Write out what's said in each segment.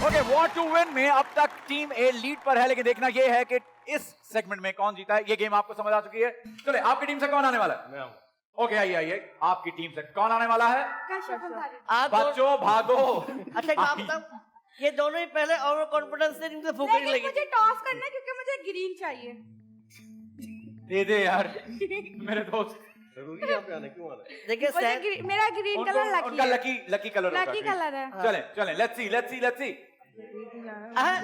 Okay, what to win में अब तक टीम ए लीड पर है, लेकिन देखना ये है कि इस सेगमेंट में कौन जीता है। ये गेम आपको समझ आ चुकी है। चले, आपकी टीम से कौन आने वाला है? मैं हूं। ओके, आइए आइए, आपकी टीम से कौन आने वाला है? आप बच्चों भागो। अच्छा एक बात बताओ, ये दोनों ही पहले ओवर कॉन्फिडेंस से इनसे फूकने लगी। मुझे टॉस करना है क्योंकि मुझे ग्रीन चाहिए। दे दे यार मेरे दोस्त। जरूरी यहाँ पे आना, क्यों आना? देखिए मेरा ग्रीन कलर लकी उनका है। लकी कलर होगा। लकी कलर है। चले चले, लेट्स सी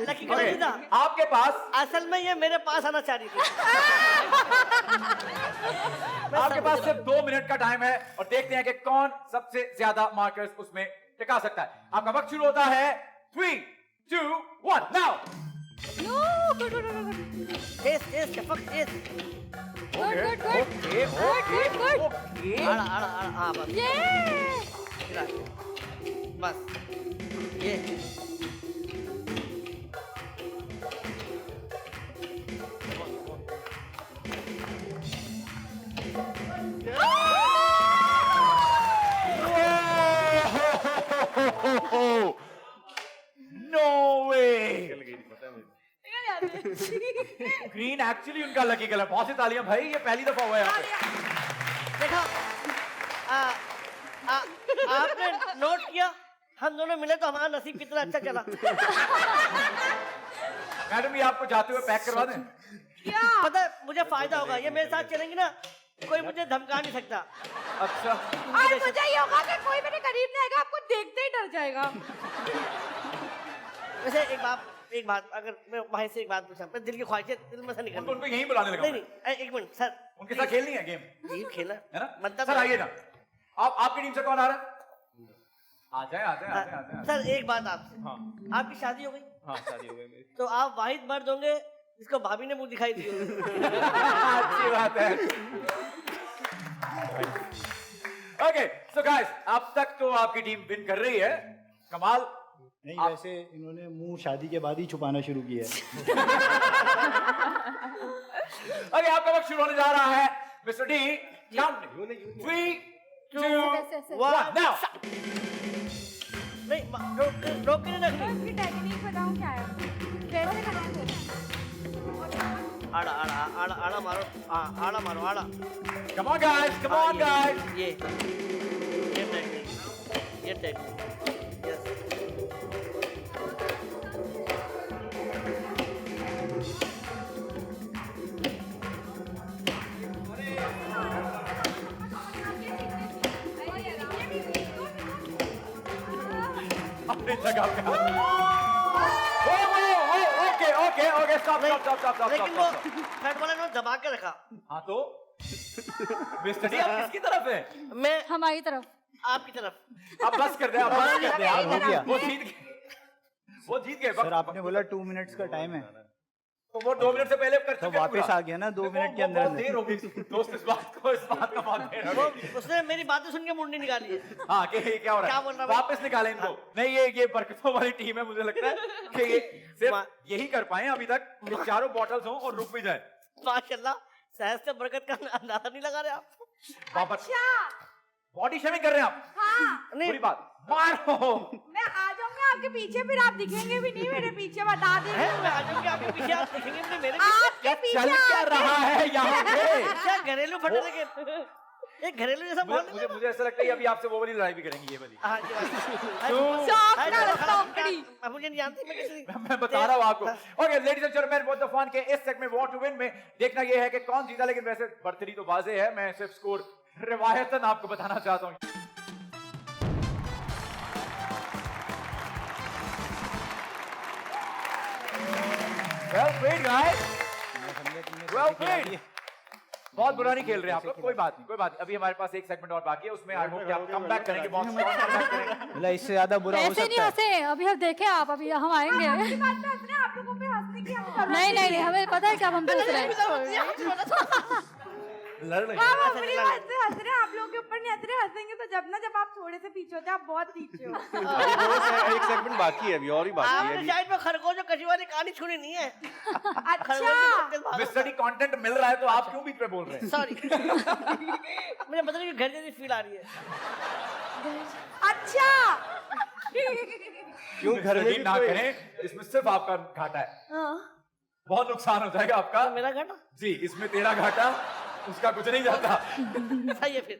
लकी कलर था। आपके पास, असल में ये मेरे पास आना चाह रही थी। आपके पास सिर्फ 2 मिनट का टाइम है और देखते हैं कि कौन सबसे ज्यादा मार्कर्स उसमें टिका सकता है। आपका वक्त शुरू होता है 3, 2, 1 नाउ। गुड। ओके। हाँ बस ये बस ये नो वे। निकल गई, पता है मुझे। ग्रीन एक्चुअली उनका लकी कलर। बहुत सी तालियां भाई, ये पहली दफा हुआ है यहाँ पे। देखो आपने नोट किया, हम दोनों मिले तो हमारा नसीब कितना अच्छा चला। मैडम, ये आपको जाते हुए पैक करवा दें? क्या? पता है मुझे फायदा होगा, ये मेरे साथ चलेंगी ना, कोई मुझे धमका नहीं सकता। अच्छा, और मुझे ये होगा कि कोई मेरे करीब नहीं आएगा, आपको देखते ही डर जाएगा। वैसे एक बात अगर मैं भाई से एक बात पूछा, मैं दिल की ख्वाहिशें दिल में से निकल उनको यहीं बुलाने लगा। नहीं एक मिनट सर, उनके साथ खेलनी है गेम, ये खेला है ना? मतलब सर आइए ना, आपकी टीम से कौन आ रहा है? आ जाए। सर एक बात आपसे, हाँ आपकी शादी हो गई? हाँ, शादी हो गई मेरी। तो आप वाहिद मर्द होंगे जिसको भाभी ने मुंह दिखाई दी होगी। अच्छी बात है। ओके, सो गाइस, अब तक तो आपकी टीम विन कर रही है। कमाल। नहीं, वैसे इन्होंने मुंह शादी के बाद ही छुपाना शुरू किया है। ओके, आपका वक्त शुरू होने जा रहा है। Mister D, counting 3, 2, 1 now. नहीं रोक के नहीं रखनी। इसकी टेक्निक बताऊं क्या है? कैसे करना है? आड़ा मारो, आड़ा मारो। Come on guys, come on guys. ये टेक्निक यस। अपनी जगह पे। Okay, stop. लेकिन वो फैट वाला ने दबा के रखा। हाँ तो मिस्टर डी, आप किसकी तरफ है? मैं हमारी तरफ। आपकी तरफ। आप बस कर दे, आप बस कर दे। हो गया। वो जीत गए। सर आपने बोला 2 मिनट्स का टाइम है, तो वो 2 मिनट से पहले कर तो चुके हैं वापस पूरा। आ गया ना 2 मिनट के अंदर बहुत देर हो गई दोस्त, इस बात का बहुत देर हो गई। उसने मेरी बातें सुन के मुंडी निकाली है। हाँ, कि क्या हो रहा क्या है? बोल रहा है? वापस निकालें इनको। नहीं, ये बरकतों वाली टीम है, मुझे लगता है कि ये सिर्फ यही कर पाए अभी तक कि चारों बॉटल्स हों और रुक भी जाए। माशाल्लाह, सहज से बरकत का अंदाजा नहीं लगा रहे आप। वापस अच्छा। बॉडी शेमिंग कर रहे हैं आप। हाँ। बुरी बात, मारो। मैं आ जाऊंगी आपके पीछे, फिर आप दिखेंगे भी नहीं मेरे पीछे, बता दें। मैं आ जाऊंगी आपके पीछे, आप देखेंगे भी मेरे आपके पीछे चल क्या रहा है यहाँ पे? क्या घरेलू फटे लगे, एक घरेलू जैसा माहौल है। मुझे ऐसा लगता है अभी आपसे वो वाली लड़ाई भी करेंगी, ये वाली। हाँ जी अब मुझे नहीं जानती मैं किसी। मैं बता रहा हूँ आपको। Okay ladies and gentleman, what the fun के इस सेगमेंट वॉट टू विन में देखना ये है कि कौन जीता, लेकिन वैसे बढ़तरी तो वाज़ेह है। मैं सिर्फ स्कोर रिवायतन आपको बताना चाहता हूँ। Well played guys, well played. बहुत बुरा नहीं खेल रहे हैं आप लोग, कोई बात नहीं। अभी हमारे पास एक सेगमेंट और बाकी है, उसमें आई होप कि आप कम बैक करेंगे, बहुत स्ट्रांग कमबैक करेंगे। मतलब इससे ज्यादा बुरा हो ऐसे नहीं सकता है। हंसे, अभी हम देखें आप, अभी हम आएंगे। आपकी बात पे हंस रहे हैं, आप लोगों पे हंसने की हमें जरूरत नहीं, हमें पता है कि अब हम दूसरे हैं। लड़ रहे आप अपनी बात से हंस रहे हैं, आप लोगों के ऊपर नहीं हंस रहे। हंसेंगे तो जब आप थोड़े से पीछे होते हैं, आप बहुत पीछे हो। एक सेगमेंट बाकी है, अभी और ही बाकी है। आपने शायद में खरगोश और कछुआ वाली कहानी सुनी नहीं है। अच्छा। मिस्टर डी कंटेंट मिल रहा है तो आप क्यों बीच में बोल रहे हैं? सॉरी मुझे पता नहीं घर जैसी फील आ रही है। अच्छा। क्यों घर में भी ना कोई- करें, इसमें सिर्फ आपका घाटा है, हाँ, बहुत नुकसान हो जाएगा आपका। मेरा घाटा जी, इसमें तेरा घाटा, उसका कुछ नहीं जाता। सही है फिर